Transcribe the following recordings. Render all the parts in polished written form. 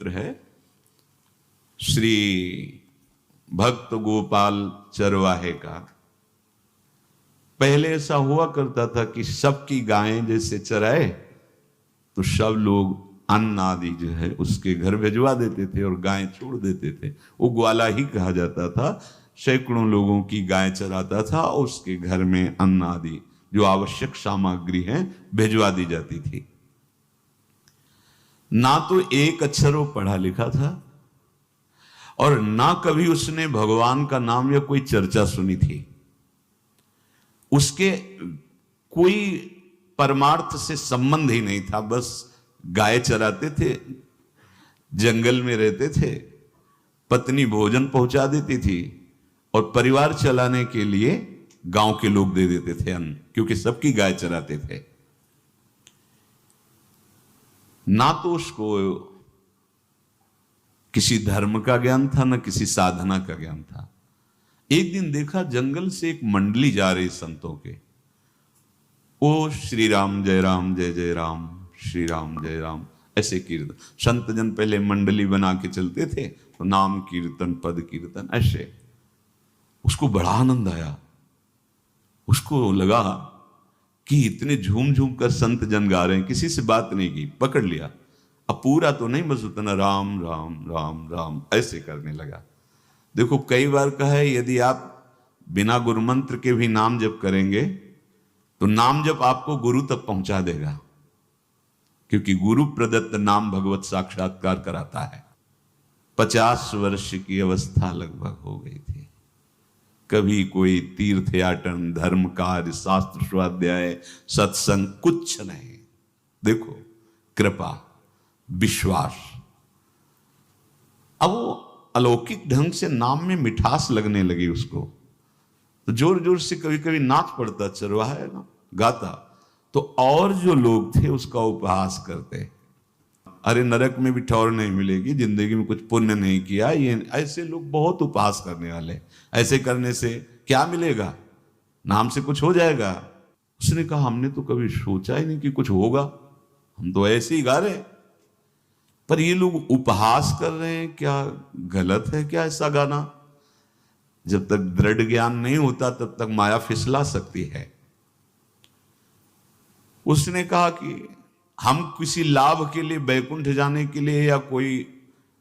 चरित्र है श्री भक्त गोपाल चरवाहे का। पहले ऐसा हुआ करता था कि सबकी गायें जैसे चराए तो सब लोग अन्न आदि जो है उसके घर भिजवा देते थे और गायें छोड़ देते थे। वो ग्वाला ही कहा जाता था। सैकड़ों लोगों की गाय चराता था और उसके घर में अन्न आदि जो आवश्यक सामग्री है भिजवा दी जाती थी। ना तो एक अक्षर वो पढ़ा लिखा था और ना कभी उसने भगवान का नाम या कोई चर्चा सुनी थी। उसके कोई परमार्थ से संबंध ही नहीं था। बस गाय चराते थे, जंगल में रहते थे, पत्नी भोजन पहुंचा देती थी और परिवार चलाने के लिए गांव के लोग दे देते थे अन्न, क्योंकि सबकी गाय चराते थे। ना तो उसको किसी धर्म का ज्ञान था, ना किसी साधना का ज्ञान था। एक दिन देखा जंगल से एक मंडली जा रही संतों के। ओ श्री राम जय राम जय जय राम, श्री राम जय राम, ऐसे कीर्तन। संत जन पहले मंडली बना के चलते थे तो नाम कीर्तन पद कीर्तन ऐसे। उसको बड़ा आनंद आया। उसको लगा कि इतने झूम झूम कर संत जन गा रहे हैं, किसी से बात नहीं की, पकड़ लिया। अब पूरा तो नहीं, बस उतना राम राम राम राम ऐसे करने लगा। देखो कई बार कहा है यदि आप बिना गुरु मंत्र के भी नाम जप करेंगे तो नाम जप आपको गुरु तक पहुंचा देगा, क्योंकि गुरु प्रदत्त नाम भगवत साक्षात्कार कराता है। 50 वर्ष की अवस्था लगभग हो गई थी। कभी कोई तीर्थ याटन, धर्म कार्य, शास्त्र स्वाध्याय, सत्संग कुछ नहीं। देखो कृपा, विश्वास। अब वो अलौकिक ढंग से नाम में मिठास लगने लगी उसको, तो जोर जोर से कभी कभी नाच पड़ता, चरवाहा है ना, गाता। तो और जो लोग थे उसका उपहास करते, अरे नरक में भी ठौर नहीं मिलेगी, जिंदगी में कुछ पुण्य नहीं किया। ये ऐसे लोग बहुत उपहास करने वाले, ऐसे करने से क्या मिलेगा, नाम से कुछ हो जाएगा। उसने कहा हमने तो कभी सोचा ही नहीं कि कुछ होगा, हम तो ऐसे ही गा रहे। पर ये लोग उपहास कर रहे हैं, क्या गलत है क्या ऐसा गाना? जब तक दृढ़ ज्ञान नहीं होता तब तक माया फिसला सकती है। उसने कहा कि हम किसी लाभ के लिए, बैकुंठ जाने के लिए या कोई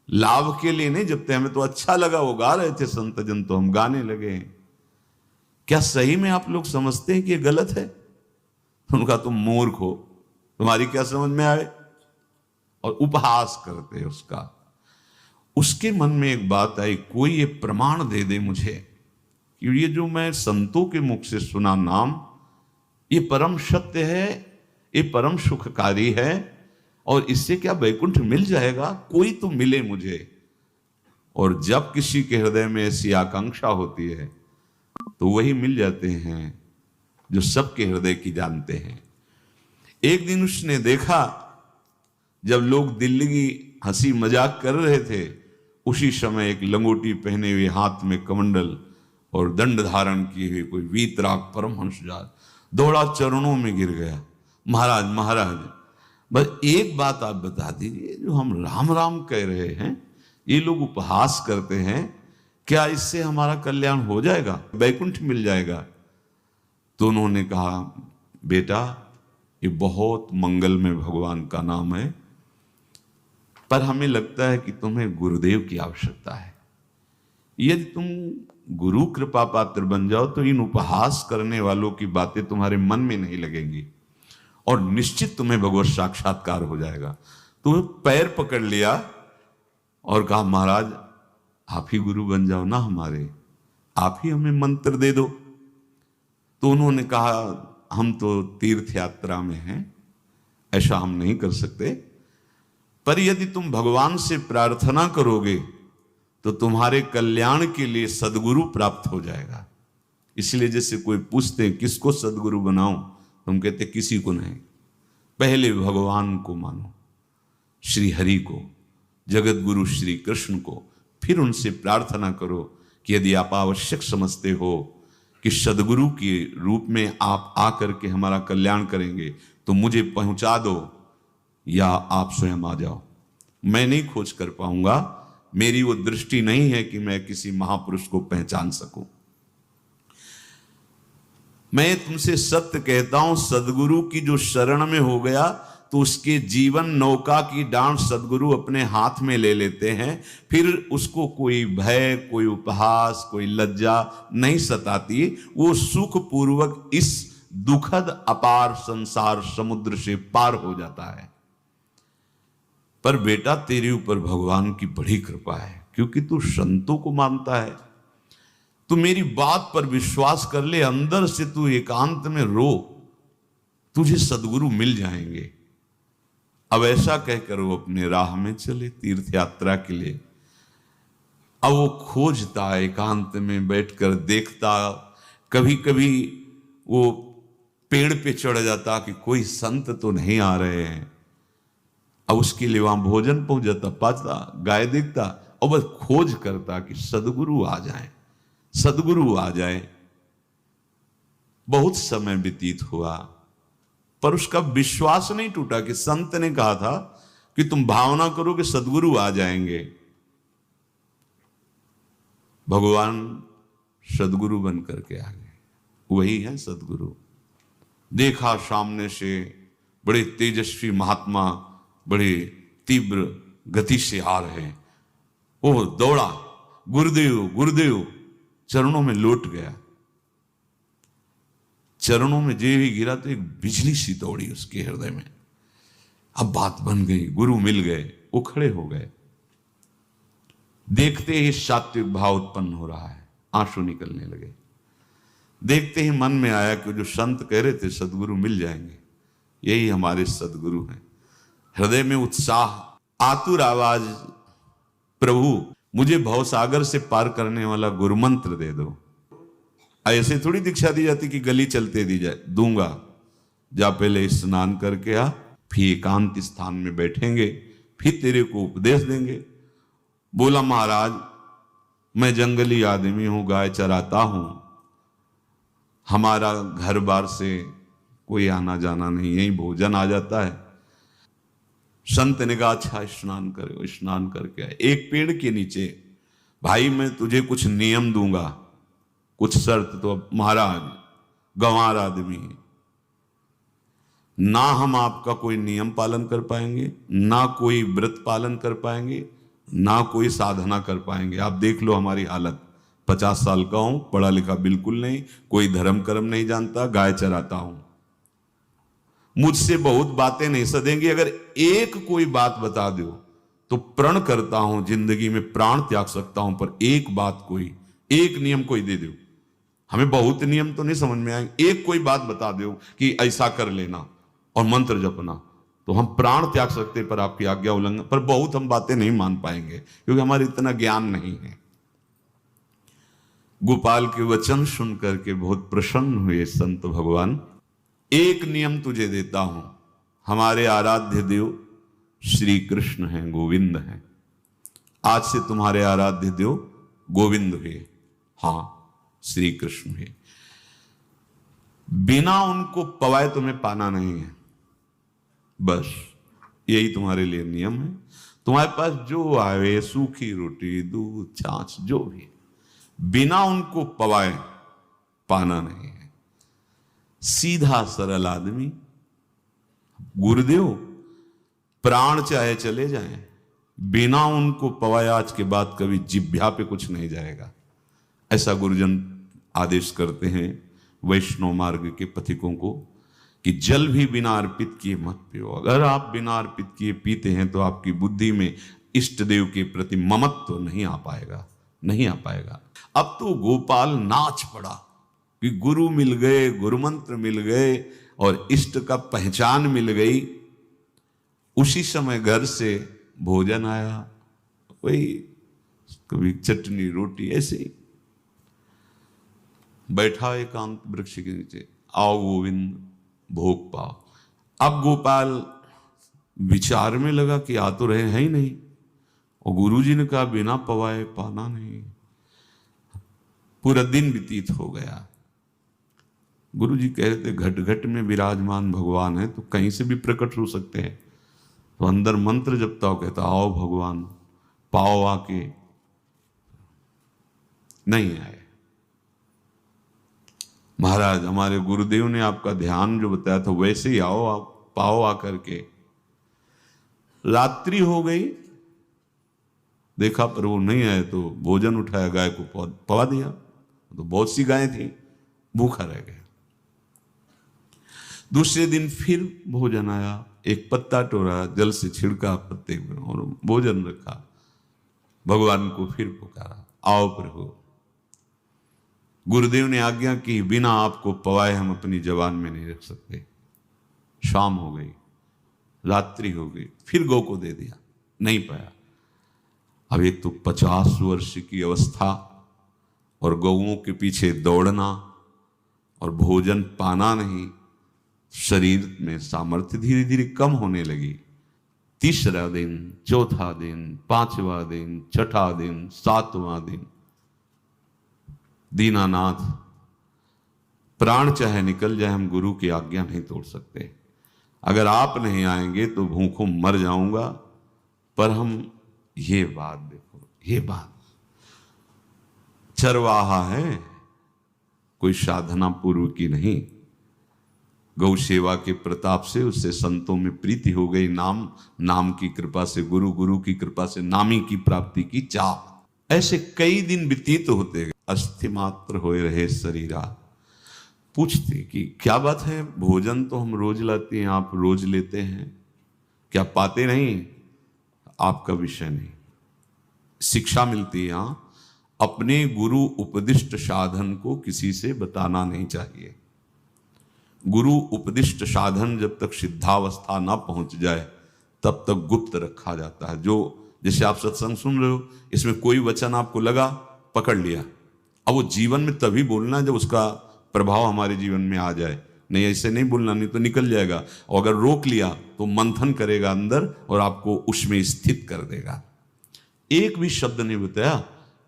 लाभ के लिए नहीं जपते, हमें तो अच्छा लगा, वो गा रहे थे संत जन तो हम गाने लगे। क्या सही में आप लोग समझते हैं कि ये गलत है? उनका तुम मूर्ख हो, तुम्हारी क्या समझ में आए? और उपहास करते उसका। उसके मन में एक बात आई, कोई ये प्रमाण दे दे मुझे कि ये जो मैं संतों के मुख से सुना नाम, ये परम सत्य है, ये परम सुखकारी है, और इससे क्या वैकुंठ मिल जाएगा? कोई तो मिले मुझे। और जब किसी के हृदय में ऐसी आकांक्षा होती है तो वही मिल जाते हैं जो सबके हृदय की जानते हैं। एक दिन उसने देखा जब लोग दिल्ली की हंसी मजाक कर रहे थे, उसी समय एक लंगोटी पहने हुए, हाथ में कमंडल और दंड धारण किए हुए कोई वीतराग परमहंस दौड़ा, चरणों में गिर गया। महाराज महाराज, बस एक बात आप बता दीजिए, जो हम राम राम कह रहे हैं, ये लोग उपहास करते हैं, क्या इससे हमारा कल्याण हो जाएगा, वैकुंठ मिल जाएगा? तो उन्होंने कहा बेटा ये बहुत मंगल में भगवान का नाम है, पर हमें लगता है कि तुम्हें गुरुदेव की आवश्यकता है। यदि तुम गुरु कृपा पात्र बन जाओ तो इन उपहास करने वालों की बातें तुम्हारे मन में नहीं लगेंगी और निश्चित तुम्हें भगवत साक्षात्कार हो जाएगा। तुम्हें पैर पकड़ लिया और कहा महाराज आप ही गुरु बन जाओ ना हमारे, आप ही हमें मंत्र दे दो। तो उन्होंने कहा हम तो तीर्थ यात्रा में हैं, ऐसा हम नहीं कर सकते, पर यदि तुम भगवान से प्रार्थना करोगे तो तुम्हारे कल्याण के लिए सदगुरु प्राप्त हो जाएगा। इसलिए जैसे कोई पूछते हैं किसको सदगुरु बनाऊं, तुम कहते किसी को नहीं, पहले भगवान को मानो, श्री हरि को, जगत गुरु श्री कृष्ण को, फिर उनसे प्रार्थना करो कि यदि आप आवश्यक समझते हो कि सदगुरु के रूप में आप आकर के हमारा कल्याण करेंगे तो मुझे पहुंचा दो, या आप स्वयं आ जाओ, मैं नहीं खोज कर पाऊंगा, मेरी वो दृष्टि नहीं है कि मैं किसी महापुरुष को पहचान सकूं। मैं तुमसे सत्य कहता हूं, सदगुरु की जो शरण में हो गया तो उसके जीवन नौका की डांट सदगुरु अपने हाथ में ले लेते हैं। फिर उसको कोई भय, कोई उपहास, कोई लज्जा नहीं सताती। वो सुख पूर्वक इस दुखद अपार संसार समुद्र से पार हो जाता है। पर बेटा, तेरे ऊपर भगवान की बड़ी कृपा है, क्योंकि तू संतों को मानता है। तू मेरी बात पर विश्वास कर ले, अंदर से तू एकांत में रो, तुझे सदगुरु मिल जाएंगे। अब ऐसा कहकर वो अपने राह में चले तीर्थ यात्रा के लिए। अब वो खोजता, एकांत में बैठकर देखता, कभी कभी वो पेड़ पे चढ़ जाता कि कोई संत तो नहीं आ रहे हैं। अब उसके लिए वहां भोजन पहुंच जाता, पाता, गाय देखता और बस खोज करता कि सदगुरु आ जाए, सदगुरु आ जाए। बहुत समय व्यतीत हुआ, पर उसका विश्वास नहीं टूटा कि संत ने कहा था कि तुम भावना करो कि सदगुरु आ जाएंगे। भगवान सदगुरु बन करके आ गए, वही है सदगुरु। देखा सामने से बड़े तेजस्वी महात्मा बड़े तीव्र गति से आ रहे हैं। वो दौड़ा, गुरुदेव गुरुदेव, चरणों में लौट गया। चरणों में जे ही गिरा तो एक बिजली सी दौड़ी उसके हृदय में। अब बात बन गई, गुरु मिल गए। वो खड़े हो गए, देखते ही सात्विक भाव उत्पन्न हो रहा है, आंसू निकलने लगे। देखते ही मन में आया कि जो संत कह रहे थे सदगुरु मिल जाएंगे, यही हमारे सदगुरु हैं। हृदय में उत्साह, आतुर आवाज, प्रभु मुझे भवसागर से पार करने वाला गुरु मंत्र दे दो। ऐसे थोड़ी दीक्षा दी जाती कि गली चलते दी जाए, दूंगा। जा पहले स्नान करके आ, फिर एकांत स्थान में बैठेंगे, फिर तेरे को उपदेश देंगे। बोला महाराज, मैं जंगली आदमी हूं, गाय चराता हूं, हमारा घर बार से कोई आना जाना नहीं, यही भोजन आ जाता है। संत ने कहा अच्छा स्नान करो। स्नान करके आए, एक पेड़ के नीचे, भाई मैं तुझे कुछ नियम दूंगा, कुछ शर्त। तो अब महाराज गंवार आदमी है, ना हम आपका कोई नियम पालन कर पाएंगे, ना कोई व्रत पालन कर पाएंगे, ना कोई साधना कर पाएंगे। आप देख लो हमारी हालत, 50 साल का हूं, पढ़ा लिखा बिल्कुल नहीं, कोई धर्म कर्म नहीं जानता, गाय चराता हूं। मुझसे बहुत बातें नहीं सदेंगी, अगर एक कोई बात बता दो तो प्रण करता हूं जिंदगी में प्राण त्याग सकता हूं, पर एक बात, कोई एक नियम कोई दे दो। हमें बहुत नियम तो नहीं समझ में आएंगे, एक कोई बात बता दो कि ऐसा कर लेना और मंत्र जपना, तो हम प्राण त्याग सकते, पर आपकी आज्ञा उल्लंघन, पर बहुत हम बातें नहीं मान पाएंगे क्योंकि हमारे इतना ज्ञान नहीं है। गोपाल के वचन सुन करके बहुत प्रसन्न हुए संत भगवान। एक नियम तुझे देता हूं, हमारे आराध्य देव श्री कृष्ण हैं, गोविंद हैं। आज से तुम्हारे आराध्य देव गोविंद हुए, हाँ श्री कृष्ण हुए। बिना उनको पवाए तुम्हें पाना नहीं है, बस यही तुम्हारे लिए नियम है। तुम्हारे पास जो आवे, सूखी रोटी, दूध, छाछ, जो भी, बिना उनको पवाए पाना नहीं है। सीधा सरल आदमी। गुरुदेव प्राण चाहे चले जाएं, बिना उनको पवाए आज के बाद कभी जिह्वा पे कुछ नहीं जाएगा। ऐसा गुरुजन आदेश करते हैं वैष्णव मार्ग के पथिकों को कि जल भी बिना अर्पित किए मत पियो। अगर आप बिना अर्पित किए पीते हैं तो आपकी बुद्धि में इष्ट देव के प्रति ममत्व तो नहीं आ पाएगा, नहीं आ पाएगा। अब तो गोपाल नाच पड़ा कि गुरु मिल गए, गुरु मंत्र मिल गए और इष्ट का पहचान मिल गई। उसी समय घर से भोजन आया, वही कभी चटनी रोटी, ऐसे ही बैठा एकांत वृक्ष के नीचे, आओ गोविंद भोग पाओ। अब गोपाल विचार में लगा कि आ तो रहे हैं ही नहीं, और गुरुजी ने कहा बिना पवाए पाना नहीं। पूरा दिन व्यतीत हो गया। गुरुजी कह रहे थे घट घट में विराजमान भगवान है तो कहीं से भी प्रकट हो सकते हैं, तो अंदर मंत्र जपता हो, कहता आओ भगवान पाओ आके, नहीं आए। महाराज हमारे गुरुदेव ने आपका ध्यान जो बताया था वैसे ही आओ, आप पाओ आकर के। रात्रि हो गई, देखा पर वो नहीं आए तो भोजन उठाया, गाय को पवा दिया। तो बहुत सी गायें थी, भूखा रह गया। दूसरे दिन फिर भोजन आया, एक पत्ता तोड़ा, जल से छिड़का पत्ते में और भोजन रखा। भगवान को फिर पुकारा, आओ प्रभु। गुरुदेव ने आज्ञा की, बिना आपको पवाए हम अपनी जबान में नहीं रख सकते। शाम हो गई, रात्रि हो गई, फिर गौ को दे दिया, नहीं पाया। अब एक तो 50 वर्ष की अवस्था और गौओं के पीछे दौड़ना और भोजन पाना नहीं, शरीर में सामर्थ्य धीरे धीरे कम होने लगी। तीसरा दिन, चौथा दिन, पांचवा दिन, छठा दिन, सातवां दिन, दीनानाथ प्राण चाहे निकल जाए, हम गुरु की आज्ञा नहीं तोड़ सकते। अगर आप नहीं आएंगे तो भूखों मर जाऊंगा। पर हम ये बात देखो, ये बात चरवाहा है, कोई साधना पूर्व की नहीं। गौ सेवा के प्रताप से उससे संतों में प्रीति हो गई, नाम की कृपा से, गुरु की कृपा से नामी की प्राप्ति की चाह। ऐसे कई दिन व्यतीत होते गए, अस्थि मात्र होए रहे शरीरा। पूछते कि क्या बात है, भोजन तो हम रोज लाते हैं, आप रोज लेते हैं, क्या पाते नहीं? आपका विषय नहीं। शिक्षा मिलती है यहां, अपने गुरु उपदिष्ट साधन को किसी से बताना नहीं चाहिए। गुरु उपदिष्ट साधन जब तक सिद्धावस्था ना पहुंच जाए तब तक गुप्त रखा जाता है। जो जैसे आप सत्संग सुन रहे हो, इसमें कोई वचन आपको लगा, पकड़ लिया, अब वो जीवन में तभी बोलना जब उसका प्रभाव हमारे जीवन में आ जाए। नहीं ऐसे नहीं बोलना, नहीं तो निकल जाएगा। और अगर रोक लिया तो मंथन करेगा अंदर और आपको उसमें स्थित कर देगा। एक भी शब्द नहीं बताया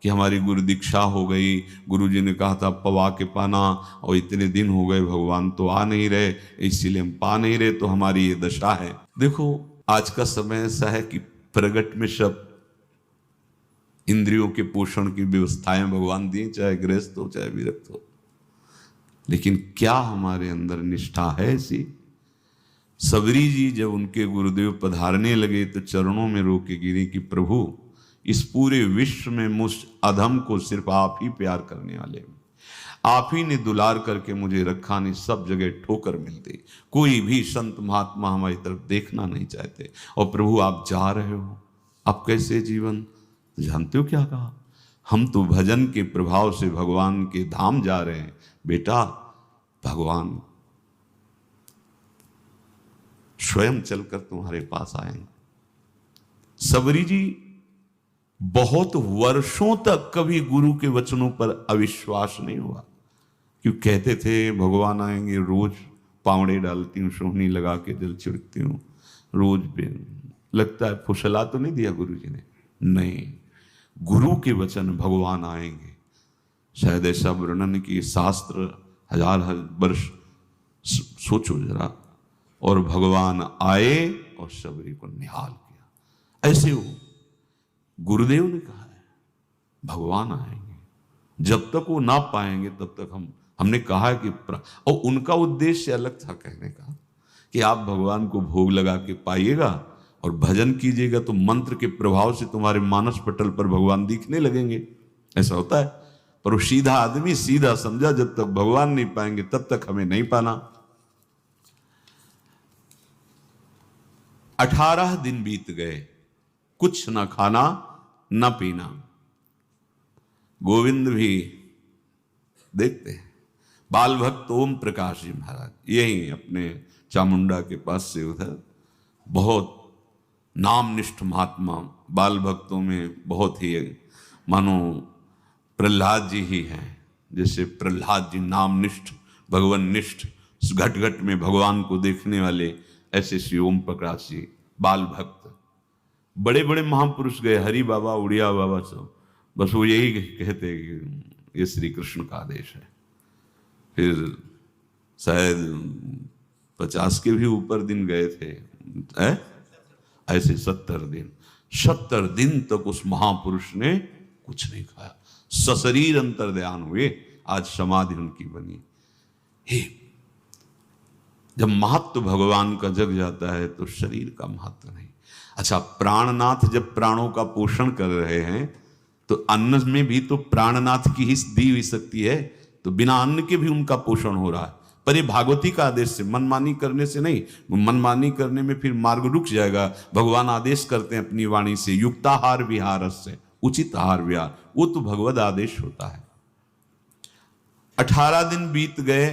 कि हमारी गुरु दीक्षा हो गई, गुरु जी ने कहा था पवा के पाना, और इतने दिन हो गए भगवान तो आ नहीं रहे, इसीलिए हम पा नहीं रहे, तो हमारी ये दशा है। देखो आज का समय ऐसा है कि प्रगट में सब इंद्रियों के पोषण की व्यवस्थाएं भगवान दी, चाहे गृहस्थ हो चाहे विरक्त हो, लेकिन क्या हमारे अंदर निष्ठा है ऐसी? सबरी जी जब उनके गुरुदेव पधारने लगे तो चरणों में रो के गिरे कि प्रभु इस पूरे विश्व में मुझ अधम को सिर्फ आप ही प्यार करने वाले, आप ही ने दुलार करके मुझे रखा, नहीं सब जगह ठोकर मिलती, कोई भी संत महात्मा हमारी तरफ देखना नहीं चाहते, और प्रभु आप जा रहे हो, अब कैसे जीवन? जानते हो क्या कहा? हम तो भजन के प्रभाव से भगवान के धाम जा रहे हैं बेटा, भगवान स्वयं चलकर तुम्हारे पास आएंगे। सबरी जी बहुत वर्षों तक कभी गुरु के वचनों पर अविश्वास नहीं हुआ, क्यों कहते थे भगवान आएंगे, रोज पावड़े डालती हूँ, सोहनी लगा के जल छिड़कती हूँ, रोज लगता है फुसला तो नहीं दिया गुरु जी ने? नहीं, गुरु के वचन भगवान आएंगे। शायद ऐसा वर्णन की शास्त्र हजार वर्ष सोचो जरा, और भगवान आए और सबरी को निहाल किया। ऐसे हो गुरुदेव ने कहा है भगवान आएंगे, जब तक वो ना पाएंगे तब तक हमने कहा है कि और उनका उद्देश्य अलग था कहने का कि आप भगवान को भोग लगा के पाइएगा और भजन कीजिएगा तो मंत्र के प्रभाव से तुम्हारे मानस पटल पर भगवान दिखने लगेंगे। ऐसा होता है, पर वो सीधा आदमी सीधा समझा, जब तक भगवान नहीं पाएंगे तब तक हमें नहीं पाना। 18 दिन बीत गए, कुछ ना खाना न पीना। गोविंद भी देखते हैं, बाल भक्त ओम प्रकाश जी महाराज यही अपने चामुंडा के पास से उधर, बहुत नामनिष्ठ महात्मा, बाल भक्तों में बहुत ही मानो प्रहलाद जी ही हैं। जैसे प्रहलाद जी नामनिष्ठ भगवान निष्ठ, घट घट में भगवान को देखने वाले, ऐसे श्री ओम प्रकाश जी बाल भक्त। बड़े बड़े महापुरुष गए, हरि बाबा, उड़िया बाबा, सब बस वो यही कहते कि ये श्री कृष्ण का आदेश है। फिर शायद 50 के भी ऊपर दिन गए थे, ऐसे 70 दिन तक उस महापुरुष ने कुछ नहीं खाया, सशरीर अंतर्ध्यान हुए। आज समाधि उनकी बनी। हे, जब महत्व भगवान का जग जाता है तो शरीर का महत्व नहीं। अच्छा, प्राणनाथ जब प्राणों का पोषण कर रहे हैं तो अन्न में भी तो प्राणनाथ की ही दी हुई शक्ति है, तो बिना अन्न के भी उनका पोषण हो रहा है। पर ये भागवती का आदेश से, मनमानी करने से नहीं। मनमानी करने में फिर मार्ग रुक जाएगा। भगवान आदेश करते हैं अपनी वाणी से, युक्ताहार विहार से, उचित आहार विहार, वो तो भगवद आदेश होता है। 18 दिन बीत गए।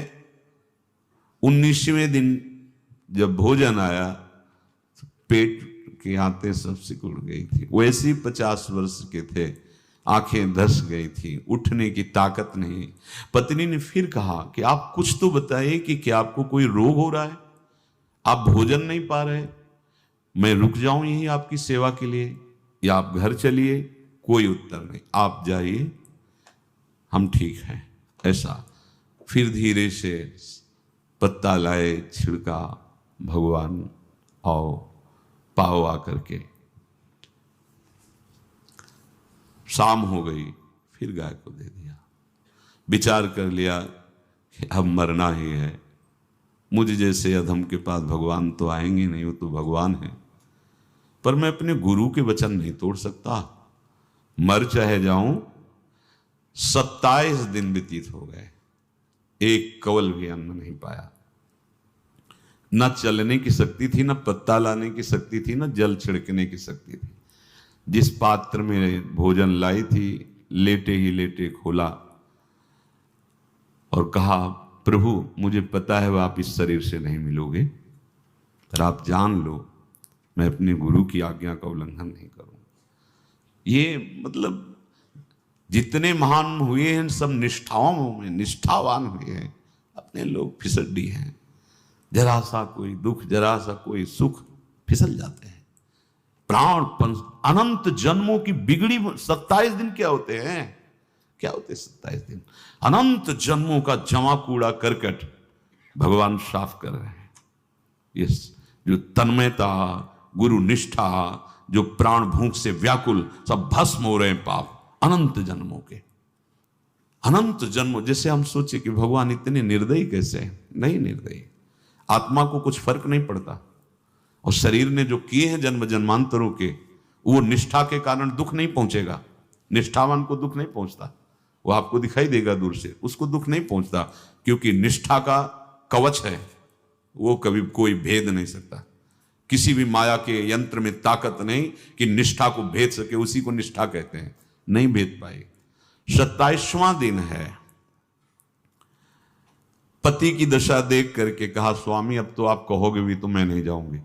19वें दिन जब भोजन आया तो पेट के आते सब सिकुड़ गई थी। वैसे ही 50 वर्ष के थे, आंखें धस गई थी, उठने की ताकत नहीं। पत्नी ने फिर कहा कि आप कुछ तो बताइए कि क्या आपको कोई रोग हो रहा है, आप भोजन नहीं पा रहे, मैं रुक जाऊं यहीं आपकी सेवा के लिए या आप घर चलिए। कोई उत्तर नहीं, आप जाइए, हम ठीक हैं। ऐसा फिर धीरे से पत्ता लाए, छिड़का, भगवान आओ, पाओ आकर के। शाम हो गई, फिर गाय को दे दिया। विचार कर लिया कि अब मरना ही है, मुझ जैसे अधम के पास भगवान तो आएंगे नहीं, वो तो भगवान है। पर मैं अपने गुरु के वचन नहीं तोड़ सकता, मर चाहे जाऊं। 27 दिन व्यतीत हो गए, एक कवल भी अन्न नहीं पाया। न चलने की शक्ति थी, न पत्ता लाने की शक्ति थी, न जल छिड़कने की शक्ति थी। जिस पात्र में भोजन लाई थी, लेटे ही लेटे खोला और कहा, प्रभु मुझे पता है वह आप इस शरीर से नहीं मिलोगे, पर आप जान लो मैं अपने गुरु की आज्ञा का उल्लंघन नहीं करूं। ये मतलब जितने महान हुए हैं सब निष्ठाओं में निष्ठावान हुए हैं, अपने लोग फिसड्डी हैं। जरा सा कोई दुख, जरा सा कोई सुख, फिसल जाते हैं। प्राण अनंत जन्मों की बिगड़ी 27 दिन क्या होते हैं? क्या होते हैं 27 दिन? अनंत जन्मों का जमा कूड़ा करकट भगवान साफ कर रहे हैं। ये जो तन्मयता, गुरु निष्ठा, जो प्राण भूख से व्याकुल, सब भस्म हो रहे हैं पाप अनंत जन्मों के। अनंत जन्मों, जैसे हम सोचे कि भगवान इतने निर्दयी कैसे हैं? नहीं निर्दयी, आत्मा को कुछ फर्क नहीं पड़ता। और शरीर ने जो किए हैं जन्म जन्मांतरों के, वो निष्ठा के कारण दुख नहीं पहुंचेगा। निष्ठावान को दुख नहीं पहुंचता, वो आपको दिखाई देगा दूर से, उसको दुख नहीं पहुंचता, क्योंकि निष्ठा का कवच है, वो कभी कोई भेद नहीं सकता। किसी भी माया के यंत्र में ताकत नहीं कि निष्ठा को भेद सके, उसी को निष्ठा कहते हैं, नहीं भेद पाए। 27वां दिन है। पति की दशा देख करके कहा, स्वामी अब तो आप कहोगे भी तो मैं नहीं जाऊंगी,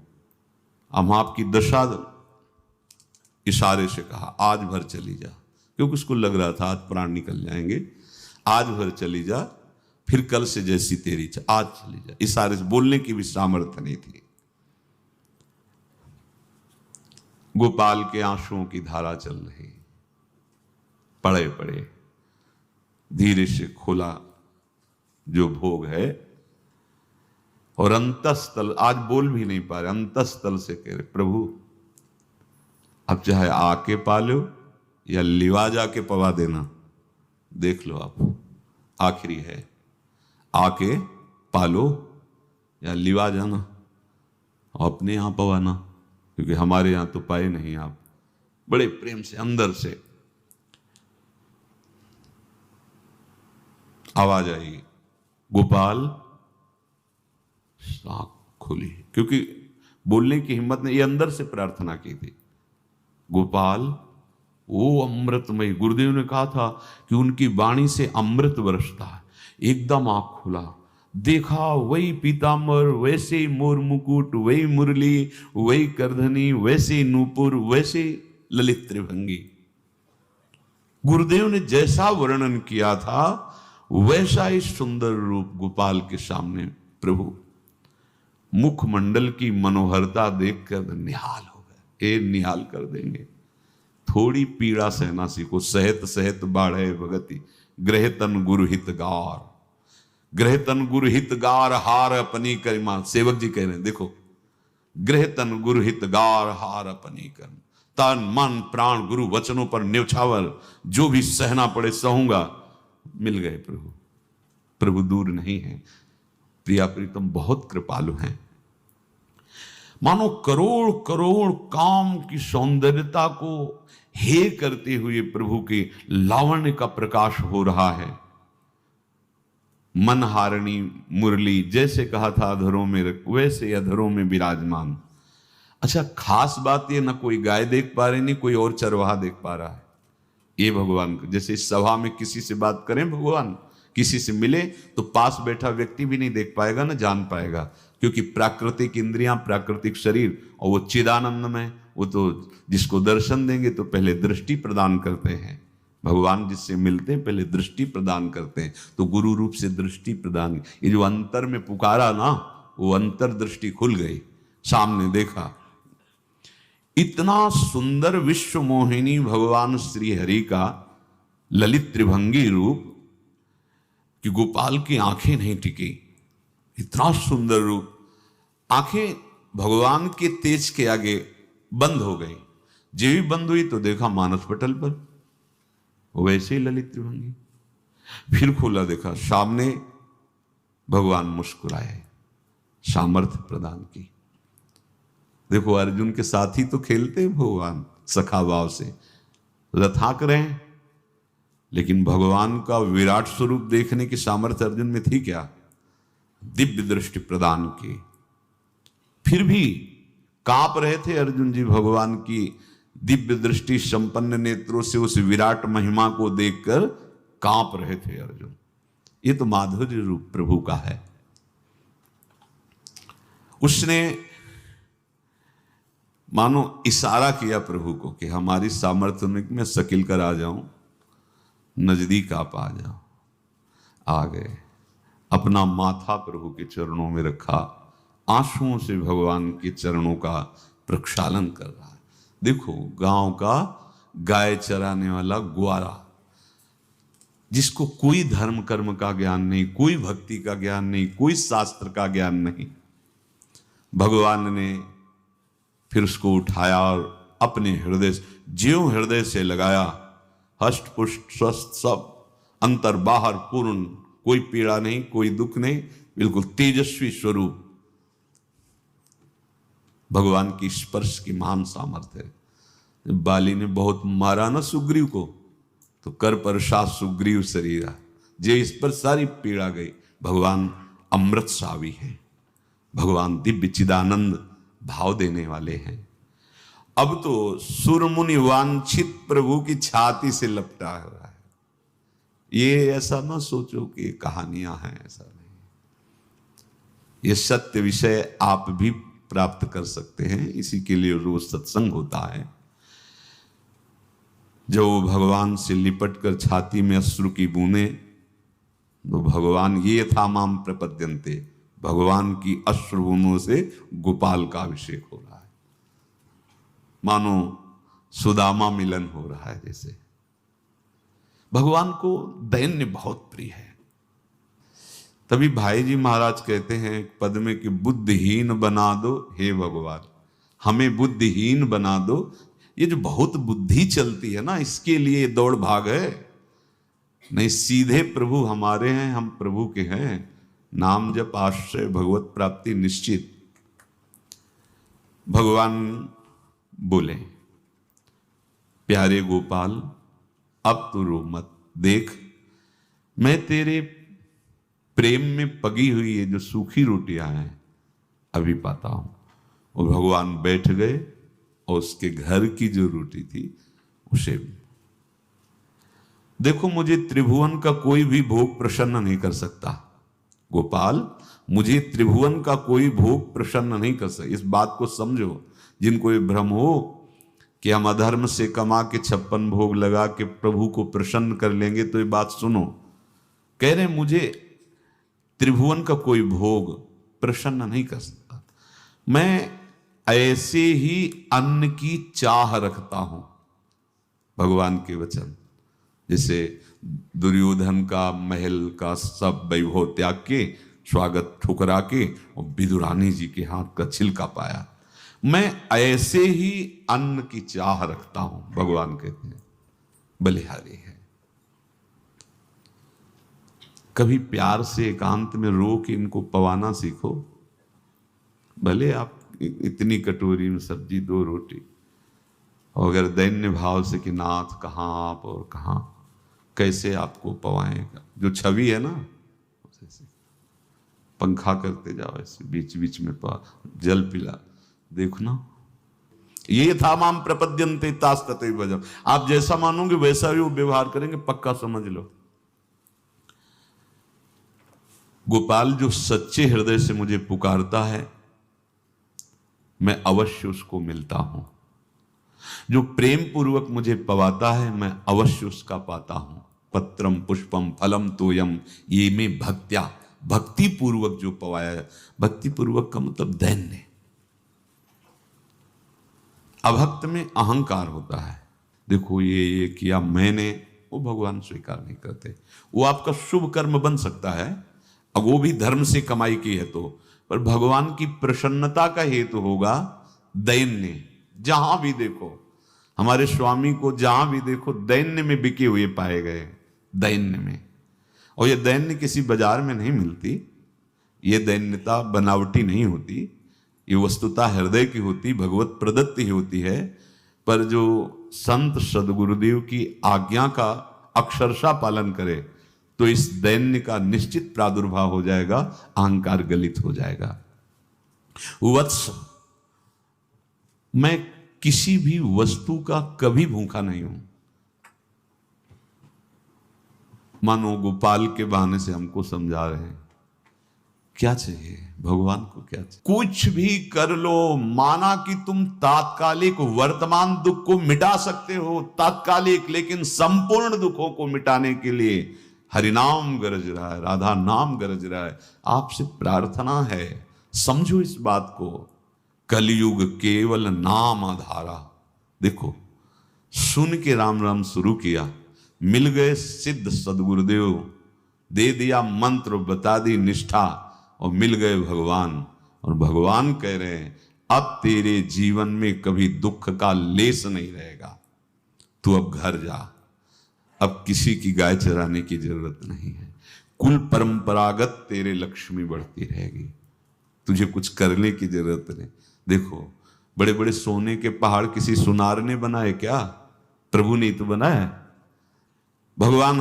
अब आपकी दशा, इशारे से कहा आज भर चली जा, क्योंकि उसको लग रहा था आज प्राण निकल जाएंगे। आज भर चली जा, फिर कल से जैसी तेरी आज चली जा। इशारे से, बोलने की भी सामर्थ्य नहीं थी। गोपाल के आंसुओं की धारा चल रही, पड़े पड़े धीरे से खोला जो भोग है, और अंतस्थल, आज बोल भी नहीं पा रहे, अंतस्थल से कह रहे, प्रभु अब चाहे आके पालो या लिवा जाके पवा देना, देख लो आप, आखिरी है, आके पालो या लिवा जाना और अपने यहां पवाना, क्योंकि हमारे यहां तो पाए नहीं आप। बड़े प्रेम से अंदर से आवाज आई, गोपाल। आंख खुली, क्योंकि बोलने की हिम्मत ने, ये अंदर से प्रार्थना की थी, गोपाल वो अमृतमय। गुरुदेव ने कहा था कि उनकी वाणी से अमृत बरसता है। एकदम आंख खुला, देखा वही पीतांबर, वैसे ही मोर मुकुट, वही मुरली, वही करधनी, वैसे ही नूपुर, वैसे ललित त्रिभंगी। गुरुदेव ने जैसा वर्णन किया था वैसा ही सुंदर रूप गोपाल के सामने। प्रभु मुखमंडल की मनोहरता देखकर निहाल हो गए। ए निहाल कर देंगे, थोड़ी पीड़ा सहना सीखो। सहत सहत बाढ़े भगति, ग्रह तन गुरु हितगार, ग्रह तन गुरु हितगार, हार अपनी करिमा। सेवक जी कह रहे हैं, देखो गृह तन गुरु हित गार हार अपनी कर्म, तन मन प्राण गुरु वचनों पर न्यौछावर, जो भी सहना पड़े सहूंगा। मिल गए प्रभु, प्रभु दूर नहीं है। प्रिया प्रीतम बहुत कृपालु हैं। मानो करोड़ करोड़ काम की सौंदर्यता को हे करते हुए प्रभु के लावण्य का प्रकाश हो रहा है। मनहारिणी मुरली, जैसे कहा था अधरों में वैसे अधरों में विराजमान। अच्छा, खास बात ये, ना कोई गाय देख पा रहे, नहीं कोई और चरवाहा देख पा रहा है। ये भगवान, जैसे इस सभा में किसी से बात करें भगवान, किसी से मिले तो पास बैठा व्यक्ति भी नहीं देख पाएगा, ना जान पाएगा, क्योंकि प्राकृतिक इंद्रियां, प्राकृतिक शरीर, और वो चिदानंद में, वो तो जिसको दर्शन देंगे तो पहले दृष्टि प्रदान करते हैं। भगवान जिससे मिलते हैं पहले दृष्टि प्रदान करते हैं, तो गुरु रूप से दृष्टि प्रदान। ये जो अंतर में पुकारा ना, वो अंतर दृष्टि खुल गई, सामने देखा। इतना सुंदर विश्व मोहिनी भगवान श्री हरि का ललित त्रिभंगी रूप कि गोपाल की आंखें नहीं टिकी। इतना सुंदर रूप, आंखें भगवान के तेज के आगे बंद हो गई। जब भी बंद हुई तो देखा मानस पटल पर वैसे ही ललित त्रिभंगी। फिर खोला, देखा सामने भगवान मुस्कुराए, सामर्थ्य प्रदान की। देखो अर्जुन के साथ ही तो खेलते भगवान सखा भाव से, रथाक रहे हैं, लेकिन भगवान का विराट स्वरूप देखने की सामर्थ्य अर्जुन में थी क्या? दिव्य दृष्टि प्रदान की। फिर भी कांप रहे थे अर्जुन जी भगवान की दिव्य दृष्टि संपन्न नेत्रों से उस विराट महिमा को देखकर कांप रहे थे अर्जुन। ये तो माधुर्य रूप प्रभु का है। उसने मानो इशारा किया प्रभु को कि हमारी सामर्थ्य में मैं सकिल कर आ जाऊं, नजदीक आप आ जाओ। आ गए, अपना माथा प्रभु के चरणों में रखा, आंसुओं से भगवान के चरणों का प्रक्षालन कर रहा है। देखो गांव का गाय चराने वाला ग्वारा, जिसको कोई धर्म कर्म का ज्ञान नहीं, कोई भक्ति का ज्ञान नहीं, कोई शास्त्र का ज्ञान नहीं, भगवान ने फिर उसको उठाया और अपने हृदय, ज्यों हृदय से लगाया, हष्ट पुष्ट स्वस्थ सब, अंतर बाहर पूर्ण, कोई पीड़ा नहीं, कोई दुख नहीं, बिल्कुल तेजस्वी स्वरूप। भगवान की स्पर्श की महान सामर्थ्य है। बाली ने बहुत मारा ना सुग्रीव को, तो कर परशा सुग्रीव शरीरा, जे इस पर सारी पीड़ा गई। भगवान अमृत सावी है, भगवान दिव्य चिदानंद भाव देने वाले हैं। अब तो सुरमुनि वांछित प्रभु की छाती से लपटा हुआ है। ये ऐसा ना सोचो कि कहानियां हैं, ऐसा नहीं। ये सत्य विषय आप भी प्राप्त कर सकते हैं, इसी के लिए रोज सत्संग होता है। जो भगवान से लिपट कर छाती में अश्रु की बूंदे, तो भगवान ये था माम प्रपद्यन्ते, भगवान की अश्रु बूंदों से गोपाल का अभिषेक हो रहा है। मानो सुदामा मिलन हो रहा है जैसे। भगवान को दैन्य बहुत प्रिय है। तभी भाई जी महाराज कहते हैं पद में कि बुद्धिहीन बना दो हे भगवान, हमें बुद्धिहीन बना दो। ये जो बहुत बुद्धि चलती है ना, इसके लिए दौड़ भाग है। नहीं, सीधे प्रभु हमारे हैं, हम प्रभु के हैं। नाम जप आश्रय भगवत प्राप्ति निश्चित। भगवान बोले, प्यारे गोपाल अब तो रो मत, देख मैं तेरे प्रेम में पगी हुई ये जो सूखी रोटियां हैं अभी पाता हूं। और भगवान बैठ गए और उसके घर की जो रोटी थी उसे, देखो मुझे त्रिभुवन का कोई भी भोग प्रसन्न नहीं कर सकता गोपाल, मुझे त्रिभुवन का कोई भोग प्रसन्न नहीं कर सकता। इस बात को समझो। जिनको ये भ्रम हो कि हम अधर्म से कमा के 56 भोग लगा के प्रभु को प्रसन्न कर लेंगे, तो ये बात सुनो। कह रहे मुझे त्रिभुवन का कोई भोग प्रसन्न नहीं कर सकता, मैं ऐसे ही अन्न की चाह रखता हूं। भगवान के वचन, जैसे दुर्योधन का महल का सब वैभव त्याग के, स्वागत ठुकरा के और विदुरानी जी के हाथ का छिलका पाया। मैं ऐसे ही अन्न की चाह रखता हूं, भगवान कहते हैं, बलिहारी है। कभी प्यार से एकांत में रो के इनको पवाना सीखो। भले आप इतनी कटोरी में सब्जी, 2 रोटी, और अगर दैन्य भाव से कि नाथ कहाँ आप और कहाँ, कैसे आपको पवाएगा, जो छवि है ना, ऐसे पंखा करते जाओ, ऐसे बीच बीच में जल पिला, देखो ना, ये था माम प्रपद्यन्ते तास ततैव भजम। आप जैसा मानोगे वैसा ही वो व्यवहार करेंगे, पक्का समझ लो। गोपाल जो सच्चे हृदय से मुझे पुकारता है, मैं अवश्य उसको मिलता हूं। जो प्रेम पूर्वक मुझे पवाता है, मैं अवश्य उसका पाता हूं। पत्रम पुष्पम फलम तोयम ये में भक्त्या, भक्ति पूर्वक जो पवाया है, भक्ति पूर्वक का मतलब दैन्य। अभक्त में अहंकार होता है, देखो ये किया मैंने, वो भगवान स्वीकार नहीं करते। वो आपका शुभ कर्म बन सकता है, अब वो भी धर्म से कमाई की है तो, पर भगवान की प्रसन्नता का हेतु होगा दैन्य। जहां भी देखो, हमारे स्वामी को जहां भी देखो दैन्य में बिके हुए पाए गए, दैन्य में। और ये दैन्य किसी बाजार में नहीं मिलती, ये दैन्यता बनावटी नहीं होती, ये वस्तुतः हृदय की होती, भगवत प्रदत्त ही होती है। पर जो संत सदगुरुदेव की आज्ञा का अक्षरशः पालन करे तो इस दैन्य का निश्चित प्रादुर्भाव हो जाएगा, अहंकार गलित हो जाएगा। वत्स, मैं किसी भी वस्तु का कभी भूखा नहीं हूं। मानो गोपाल के बहाने से हमको समझा रहे हैं क्या चाहिए भगवान को, क्या चाहिए। कुछ भी कर लो, माना कि तुम तात्कालिक वर्तमान दुख को मिटा सकते हो, तात्कालिक, लेकिन संपूर्ण दुखों को मिटाने के लिए हरिनाम गरज रहा है, राधा नाम गरज रहा है। आपसे प्रार्थना है, समझो इस बात को। कलयुग केवल नाम आधारा। देखो, सुन के राम राम शुरू किया, मिल गए सिद्ध सदगुरुदेव, दे दिया मंत्र, बता दी निष्ठा, और मिल गए भगवान। और भगवान कह रहे हैं अब तेरे जीवन में कभी दुख का लेस नहीं रहेगा, तू अब घर जा, अब किसी की गाय चराने की जरूरत नहीं है, कुल परंपरागत तेरे लक्ष्मी बढ़ती रहेगी, तुझे कुछ करने की जरूरत नहीं। देखो, बड़े बड़े सोने के पहाड़ किसी सुनार ने बनाए क्या? प्रभु ने तो बनाया। भगवान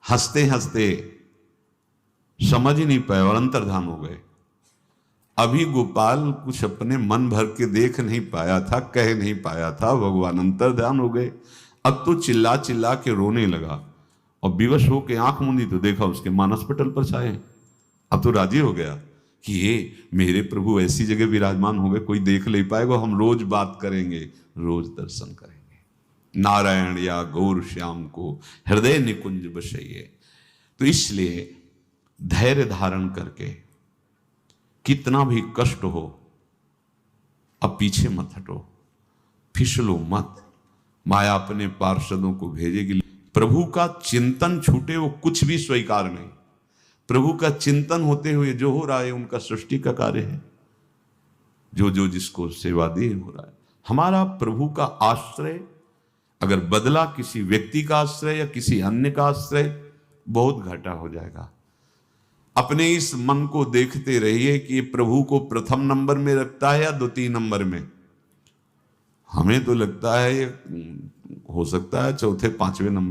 हंसते हंसते समझ ही नहीं पाए और अंतर्धान हो गए। अभी गोपाल कुछ अपने मन भर के देख नहीं पाया था, कह नहीं पाया था, भगवान अंतर्धान हो गए। अब तो चिल्ला चिल्ला के रोने लगा और विवश होके आंख मूंदी तो देखा उसके मानस पटल पर छाए। अब तो राजी हो गया कि ये मेरे प्रभु ऐसी जगह विराजमान हो गए, कोई देख नहीं पाएगा, हम रोज बात करेंगे, रोज दर्शन करेंगे। नारायण या गौर श्याम को हृदय निकुंज बसइए। तो इसलिए धैर्य धारण करके, कितना भी कष्ट हो, अब पीछे मत हटो, फिसलो मत। माया अपने पार्षदों को भेजेगी। प्रभु का चिंतन छूटे वो कुछ भी स्वीकार नहीं। प्रभु का चिंतन होते हुए जो हो रहा है उनका सृष्टि का कार्य है, जो जो जिसको सेवा दे हो रहा है। हमारा प्रभु का आश्रय अगर बदला किसी व्यक्ति का आश्रय या किसी अन्य का आश्रय, बहुत घाटा हो जाएगा। अपने इस मन को देखते रहिए कि प्रभु को प्रथम नंबर में रखता है या द्वितीय नंबर में। हमें तो लगता है ये हो सकता है चौथे पांचवें नंबर